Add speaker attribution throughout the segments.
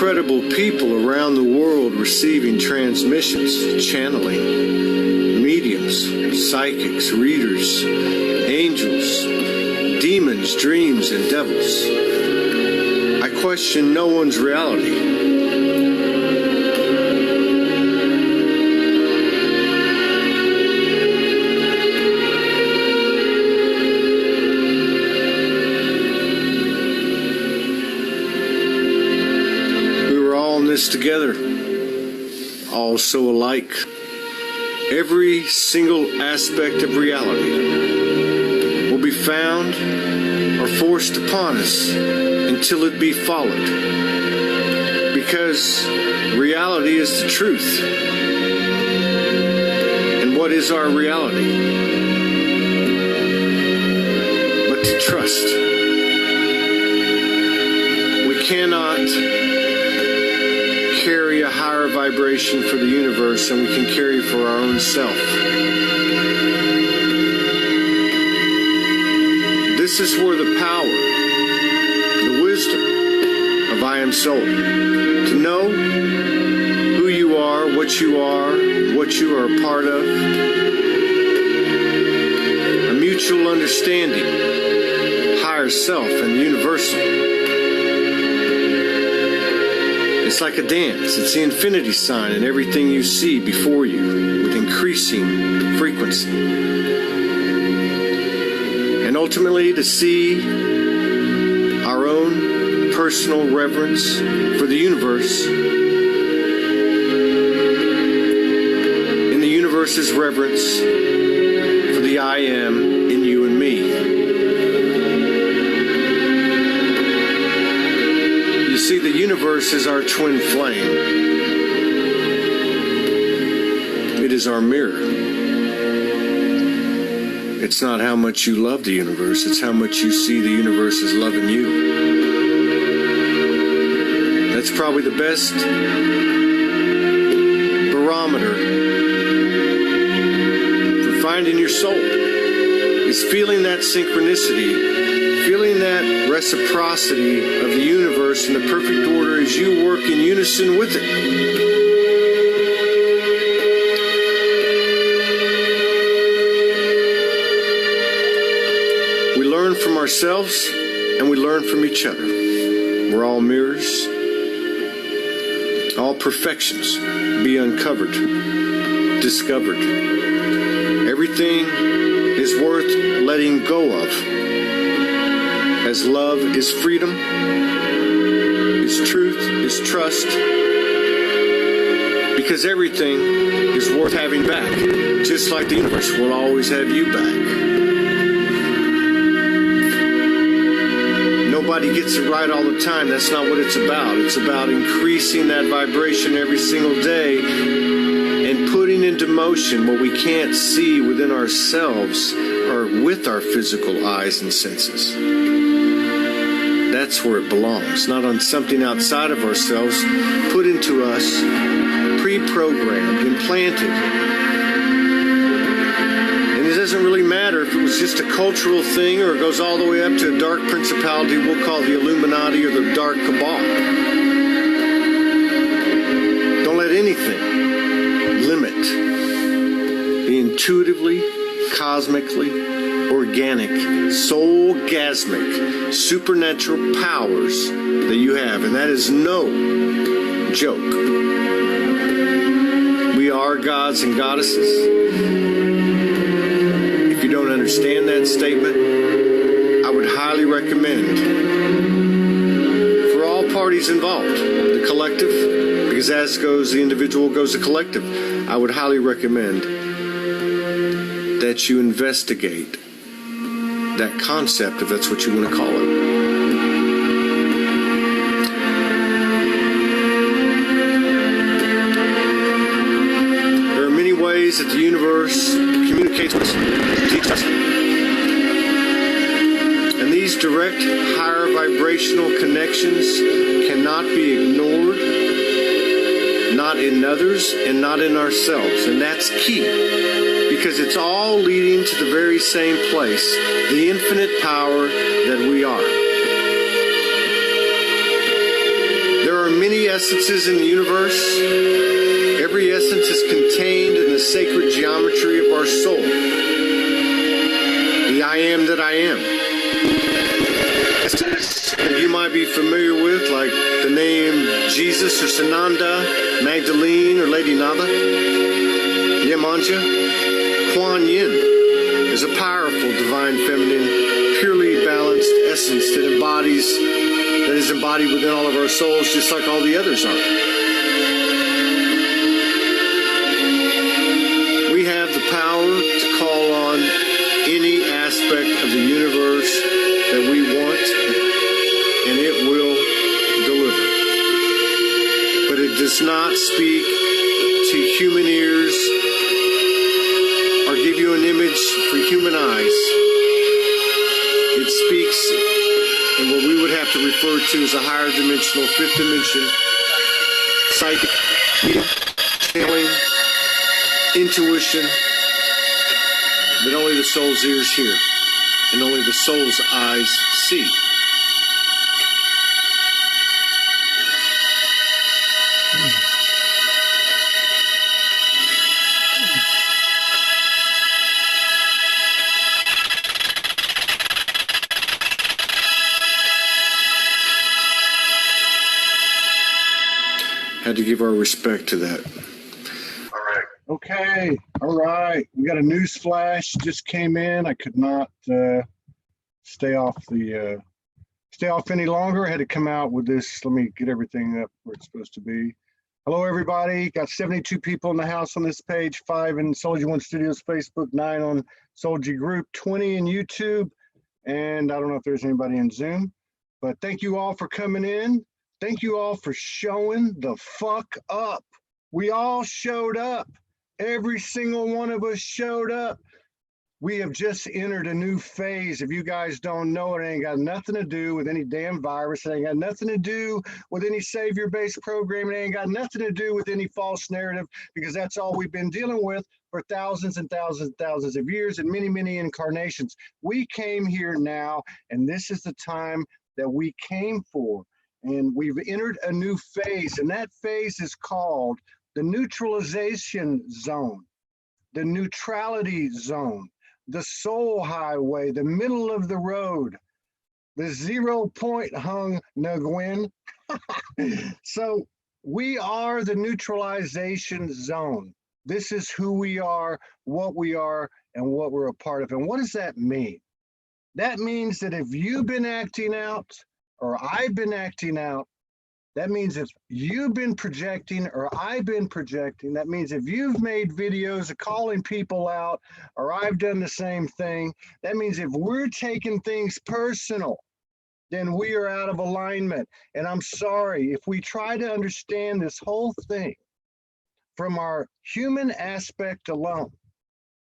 Speaker 1: incredible people around the world receiving transmissions, channeling, mediums, psychics, readers, angels, demons, dreams, and devils. I question no one's reality. This together, all so alike. Every single aspect of reality will be found or forced upon us until it be followed, because reality is the truth. And what is our reality? But to trust. We cannot carry a higher vibration for the universe than we can carry for our own self. This is where the power, the wisdom of I Am Soul, to know who you are, what you are a part of, a mutual understanding, higher self and the universal. It's like a dance. It's the infinity sign in everything you see before you with increasing frequency. And ultimately to see our own personal reverence for the universe in the universe's reverence for the I Am in you and me. See, the universe is our twin flame. It is our mirror. It's not how much you love the universe, it's how much you see the universe is loving you. That's probably the best barometer for finding your soul, is feeling that synchronicity, feeling that reciprocity of the universe in the perfect order as you work in unison with it. We learn from ourselves and we learn from each other. We're all mirrors. All perfections be uncovered, discovered. Everything is worth letting go of. As love is freedom, is truth, is trust, because everything is worth having back, just like the universe will always have you back. Nobody gets it right all the time. That's not what it's about. It's about increasing that vibration every single day and putting into motion what we can't see within ourselves or with our physical eyes and senses. That's where it belongs, not on something outside of ourselves, put into us, pre-programmed, implanted. And it doesn't really matter if it was just a cultural thing or it goes all the way up to a dark principality we'll call the Illuminati or the Dark Cabal. Don't let anything limit the intuitively, cosmically, organic, soul-gasmic, supernatural powers that you have. And that is no joke. We are gods and goddesses. If you don't understand that statement, I would highly recommend for all parties involved, the collective, because as goes the individual goes the collective, I would highly recommend that you investigate that concept, if that's what you want to call it. There are many ways that the universe communicates with us, teaches us. And these direct, higher vibrational connections cannot be ignored, not in others and not in ourselves. And that's key, because it's all leading to the very same place, the infinite power that we are. There are many essences in the universe. Every essence is contained in the sacred geometry of our soul. The I am that I am. That you might be familiar with, like the name Jesus or Sananda, Magdalene or Lady Nada, Yemanja. Kuan Yin is a powerful divine feminine, purely balanced essence that is embodied within all of our souls, just like all the others are. We have the power to call on any aspect of the universe that we want, and it will deliver. But it does not speak to human ears or give you an image for human eyes. It speaks in what we would have to refer to as a higher dimensional, fifth dimension, psychic, channeling, intuition, but only the soul's ears hear, and only the soul's eyes see. Had to give our respect to that.
Speaker 2: All right. Okay. All right. We got a news flash just came in. I could not stay off any longer. I had to come out with this. Let me get everything up where it's supposed to be. Hello, everybody. Got 72 people in the house on this page, 5 in SOULOGY 1 Studios Facebook, 9 on SOULOGY Group, 20 in YouTube, and I don't know if there's anybody in Zoom. But thank you all for coming in. Thank you all for showing the fuck up. We all showed up. Every single one of us showed up. We have just entered a new phase. If you guys don't know, it ain't got nothing to do with any damn virus. It ain't got nothing to do with any savior-based program. It ain't got nothing to do with any false narrative, because that's all we've been dealing with for thousands and thousands and thousands of years and many, many incarnations. We came here now, and this is the time that we came for. And we've entered a new phase, and that phase is called the neutralization zone, the neutrality zone, the soul highway, the middle of the road, the 0 point hung Nguyen. So we are the neutralization zone. This is who we are, and what we're a part of. And what does that mean? That means that if you've been acting out, or I've been acting out, that means if you've been projecting or I've been projecting, that means if you've made videos of calling people out or I've done the same thing, that means if we're taking things personal, then we are out of alignment. And I'm sorry, if we try to understand this whole thing from our human aspect alone,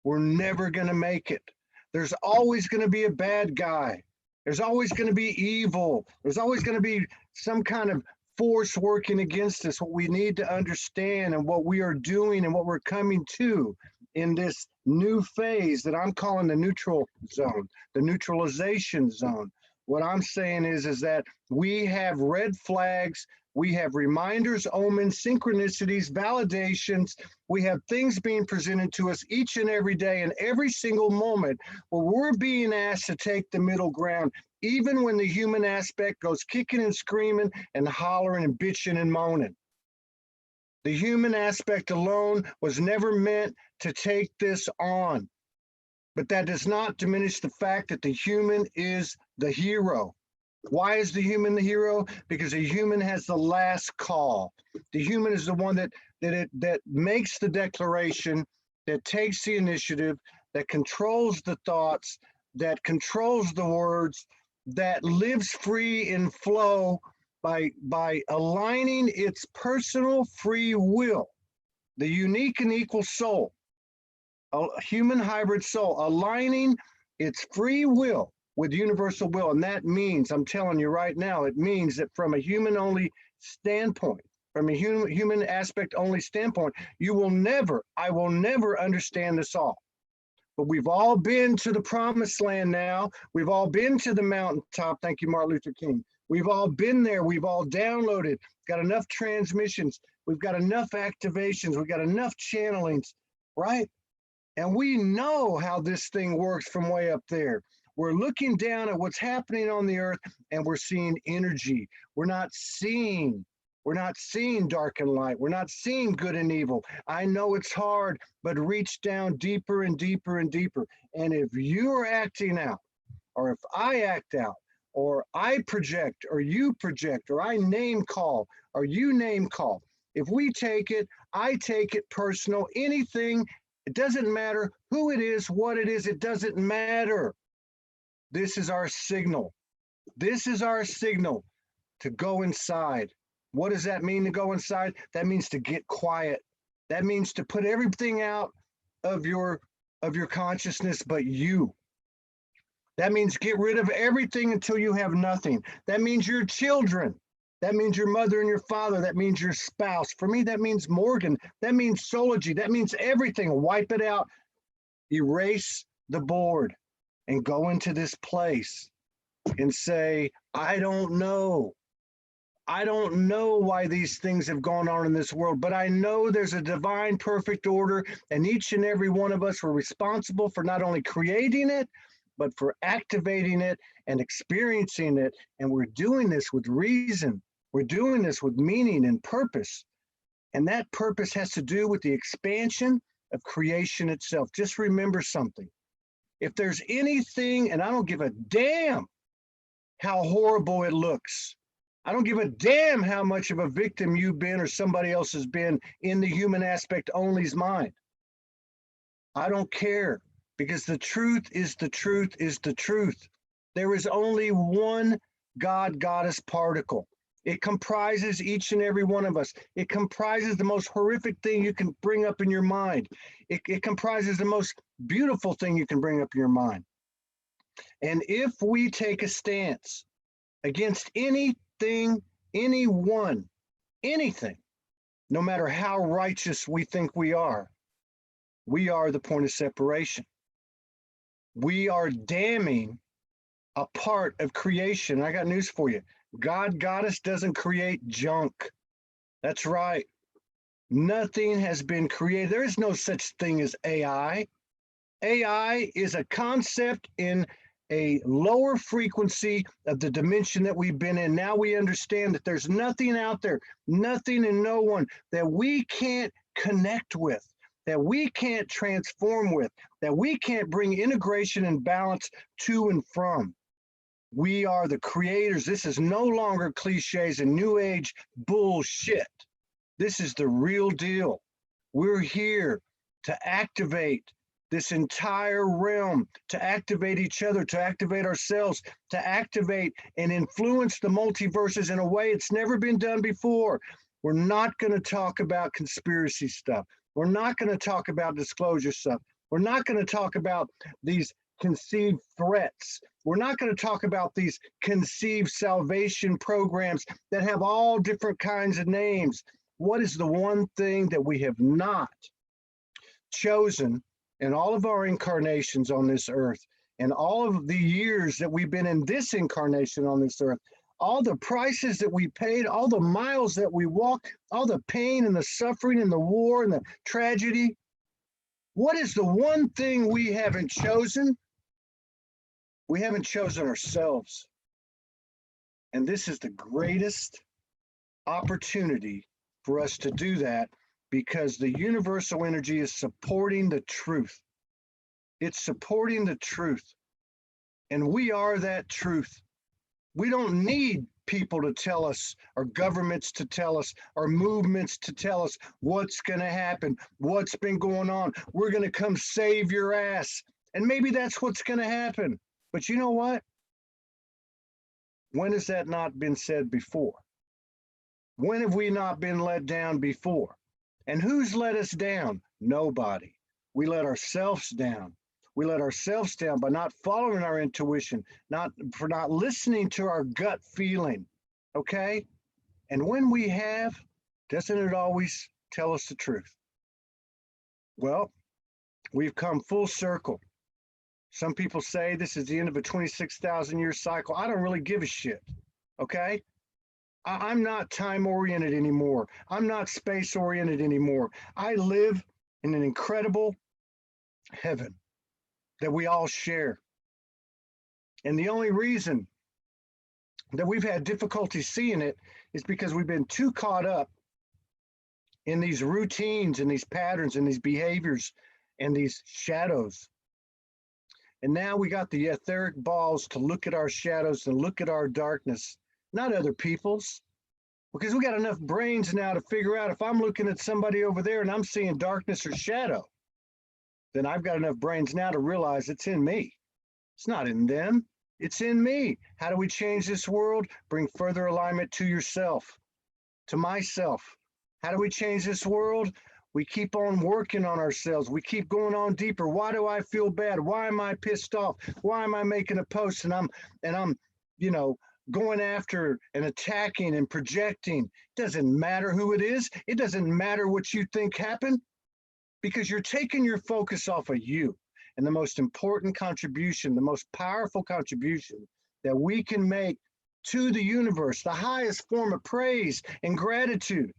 Speaker 2: we're never gonna make it. There's always gonna be a bad guy. There's always going to be evil. There's always going to be some kind of force working against us. What we need to understand and what we are doing and what we're coming to in this new phase that I'm calling the neutral zone, the neutralization zone. What I'm saying is that we have red flags. We have reminders, omens, synchronicities, validations. We have things being presented to us each and every day and every single moment where we're being asked to take the middle ground, even when the human aspect goes kicking and screaming and hollering and bitching and moaning. The human aspect alone was never meant to take this on. But that does not diminish the fact that the human is the hero. Why is the human the hero? Because the human has the last call. The human is the one that makes the declaration, that takes the initiative, that controls the thoughts, that controls the words, that lives free in flow by aligning its personal free will, the unique and equal soul, a human hybrid soul, aligning its free will with universal will. And that means, I'm telling you right now, it means that from a human only standpoint, from a human aspect only standpoint, I will never understand this all. But we've all been to the promised land now. We've all been to the mountaintop. Thank you, Martin Luther King. We've all been there. We've all downloaded, got enough transmissions. We've got enough activations. We've got enough channelings, right? And we know how this thing works from way up there. We're looking down at what's happening on the earth and we're seeing energy. We're not seeing dark and light. We're not seeing good and evil. I know it's hard, but reach down deeper and deeper and deeper. And if you're acting out, or if I act out, or I project, or you project, or I name call, or you name call, if we take it, I take it personal, anything, it doesn't matter who it is, what it is, it doesn't matter. This is our signal. This is our signal to go inside. What does that mean to go inside? That means to get quiet. That means to put everything out of your consciousness but you. That means get rid of everything until you have nothing. That means your children. That means your mother and your father. That means your spouse. For me, that means Morgan. That means SOULOGY. That means everything. Wipe it out. Erase the board and go into this place and say, I don't know. I don't know why these things have gone on in this world, but I know there's a divine perfect order, and each and every one of us were responsible for not only creating it, but for activating it and experiencing it. And we're doing this with reason. We're doing this with meaning and purpose. And that purpose has to do with the expansion of creation itself. Just remember something. If there's anything, and I don't give a damn how horrible it looks, I don't give a damn how much of a victim you've been or somebody else has been in the human aspect only's mind. I don't care, because the truth is the truth is the truth. There is only one God, goddess particle. It comprises each and every one of us. It comprises the most horrific thing you can bring up in your mind. It comprises the most beautiful thing you can bring up in your mind. And if we take a stance against anything, anyone, anything, no matter how righteous we think we are the point of separation. We are damning a part of creation. I got news for you. God, goddess doesn't create junk. That's right. Nothing has been created. There is no such thing as AI. AI is a concept in a lower frequency of the dimension that we've been in. Now we understand that there's nothing out there, nothing and no one that we can't connect with, that we can't transform with, that we can't bring integration and balance to and from. We are the creators. This is no longer cliches and new age bullshit. This is the real deal. We're here to activate this entire realm, to activate each other, to activate ourselves, to activate and influence the multiverses in a way it's never been done before. We're not going to talk about conspiracy stuff. We're not going to talk about disclosure stuff. We're not going to talk about these conceived threats. We're not going to talk about these conceived salvation programs that have all different kinds of names. What is the one thing that we have not chosen in all of our incarnations on this earth, and all of the years that we've been in this incarnation on this earth, all the prices that we paid, all the miles that we walked, all the pain and the suffering and the war and the tragedy? What is the one thing we haven't chosen? We haven't chosen ourselves. And this is the greatest opportunity for us to do that, because the universal energy is supporting the truth. It's supporting the truth. And we are that truth. We don't need people to tell us, or governments to tell us, or movements to tell us what's going to happen, what's been going on. We're going to come save your ass. And maybe that's what's going to happen. But you know what? When has that not been said before? When have we not been let down before? And who's let us down? Nobody. We let ourselves down. We let ourselves down by not following our intuition, for not listening to our gut feeling, okay? And when we have, doesn't it always tell us the truth? Well, we've come full circle. Some people say this is the end of a 26,000 year cycle. I don't really give a shit, Okay? I'm not time oriented anymore. I'm not space oriented anymore. I live in an incredible heaven that we all share. And the only reason that we've had difficulty seeing it is because we've been too caught up in these routines and these patterns and these behaviors and these shadows. And now we got the etheric balls to look at our shadows and look at our darkness, not other people's. Because we got enough brains now to figure out if I'm looking at somebody over there and I'm seeing darkness or shadow, then I've got enough brains now to realize it's in me. It's not in them. It's in me. How do we change this world? Bring further alignment to yourself, to myself. How do we change this world? We keep on working on ourselves. We keep going on deeper. Why do I feel bad? Why am I pissed off? Why am I making a post and I'm, going after and attacking and projecting? It doesn't matter who it is. It doesn't matter what you think happened, because you're taking your focus off of you. And the most important contribution, the most powerful contribution that we can make to the universe, the highest form of praise and gratitude,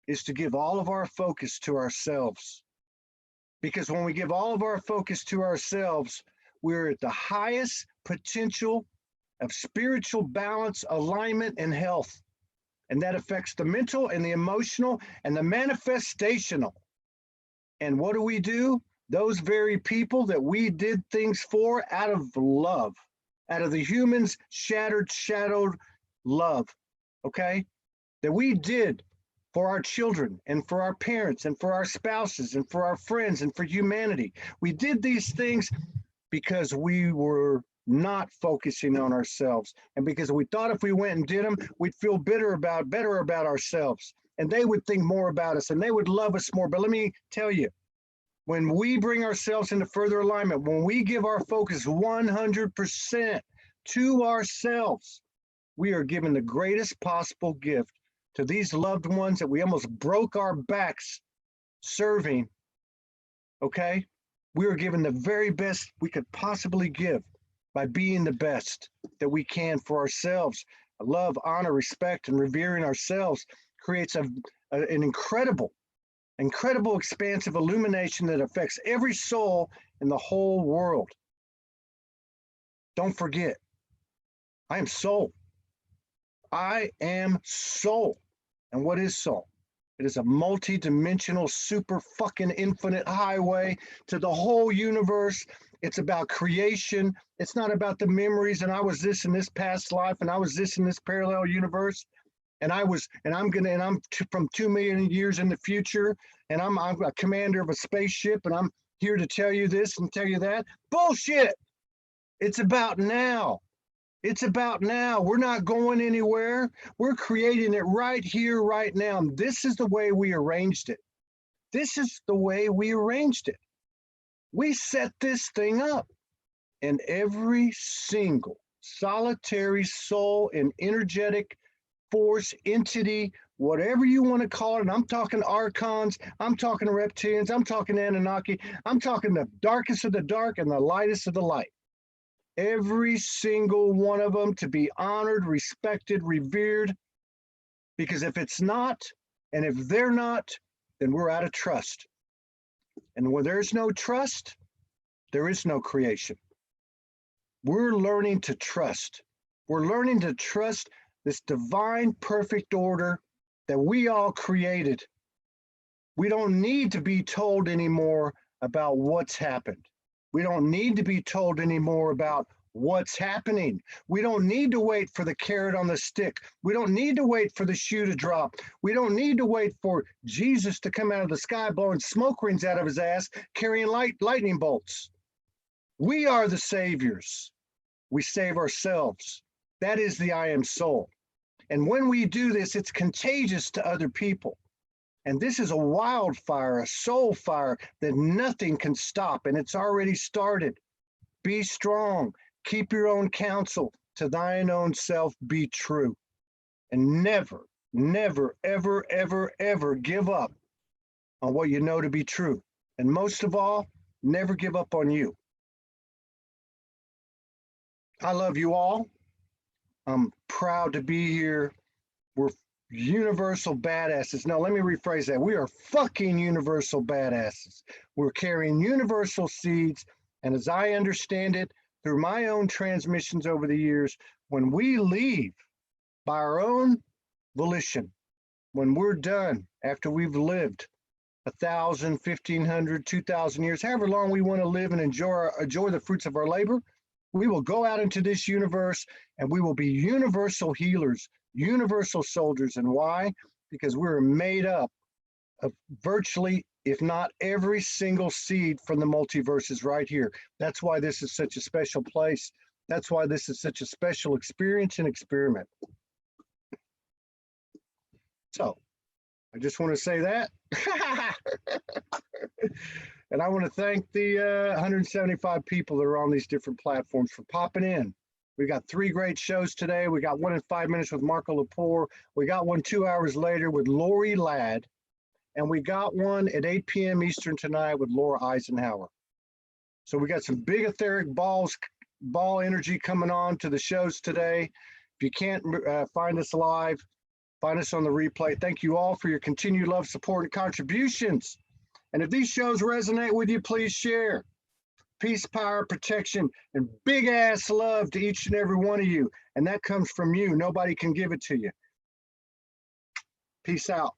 Speaker 2: is to give all of our focus to ourselves. Because when we give all of our focus to ourselves, we're at the highest potential of spiritual balance, alignment, and health. And that affects the mental and the emotional and the manifestational. And what do? Those very people that we did things for out of love, out of the humans' shadowed love, okay? That we did for our children and for our parents and for our spouses and for our friends and for humanity. We did these things because we were not focusing on ourselves, and because we thought if we went and did them, we'd feel better about ourselves, and they would think more about us and they would love us more. But let me tell you, when we bring ourselves into further alignment, when we give our focus 100% to ourselves, we are given the greatest possible gift to these loved ones that we almost broke our backs serving. Okay? We are given the very best we could possibly give by being the best that we can for ourselves. Love, honor, respect, and revering ourselves creates an incredible expansive illumination that affects every soul in the whole world. Don't forget, I am soul. I am soul. And what is soul? It is a multi-dimensional, super fucking infinite highway to the whole universe. It's about creation. It's not about the memories and I was this in this past life and I was this in this parallel universe. And I'm from 2 million years in the future, and I'm a commander of a spaceship, and I'm here to tell you this and tell you that. Bullshit. It's about now. It's about now. We're not going anywhere. We're creating it right here, right now. And this is the way we arranged it. This is the way we arranged it. We set this thing up, and every single solitary soul and energetic force, entity, whatever you want to call it. And I'm talking archons, I'm talking reptilians, I'm talking Anunnaki, I'm talking the darkest of the dark and the lightest of the light. Every single one of them to be honored, respected, revered. Because if it's not, and if they're not, then we're out of trust. And where there's no trust, there is no creation. We're learning to trust. We're learning to trust this divine perfect order that we all created. We don't need to be told anymore about what's happened. We don't need to be told anymore about what's happening. We don't need to wait for the carrot on the stick. We don't need to wait for the shoe to drop. We don't need to wait for Jesus to come out of the sky blowing smoke rings out of his ass, carrying lightning bolts. We are the saviors. We save ourselves. That is the I am soul. And when we do this, it's contagious to other people. And this is a wildfire, a soul fire that nothing can stop. And it's already started. Be strong. Keep your own counsel. To thine own self be true. And never, never, ever, ever, ever give up on what you know to be true. And most of all, never give up on you. I love you all. I'm proud to be here. We're universal badasses. Now, let me rephrase that. We are fucking universal badasses. We're carrying universal seeds. And as I understand it, through my own transmissions over the years, when we leave by our own volition, when we're done after we've lived 1,000, 1,500, 2,000 years, however long we want to live and enjoy the fruits of our labor, we will go out into this universe and we will be universal healers, universal soldiers. And why? Because we're made up of virtually, if not every single seed from the multiverses right here. That's why this is such a special place. That's why this is such a special experience and experiment. So I just want to say that. And I want to thank the 175 people that are on these different platforms for popping in. We got 3 great shows today. We got one in 5 minutes with Marco Lepore. We got one 2 hours later with Lori Ladd. And we got one at 8 p.m. Eastern tonight with Laura Eisenhower. So we got some big etheric ball energy coming on to the shows today. If you can't find us live, find us on the replay. Thank you all for your continued love, support, and contributions. And if these shows resonate with you, please share. Peace, power, protection, and big ass love to each and every one of you. And that comes from you. Nobody can give it to you. Peace out.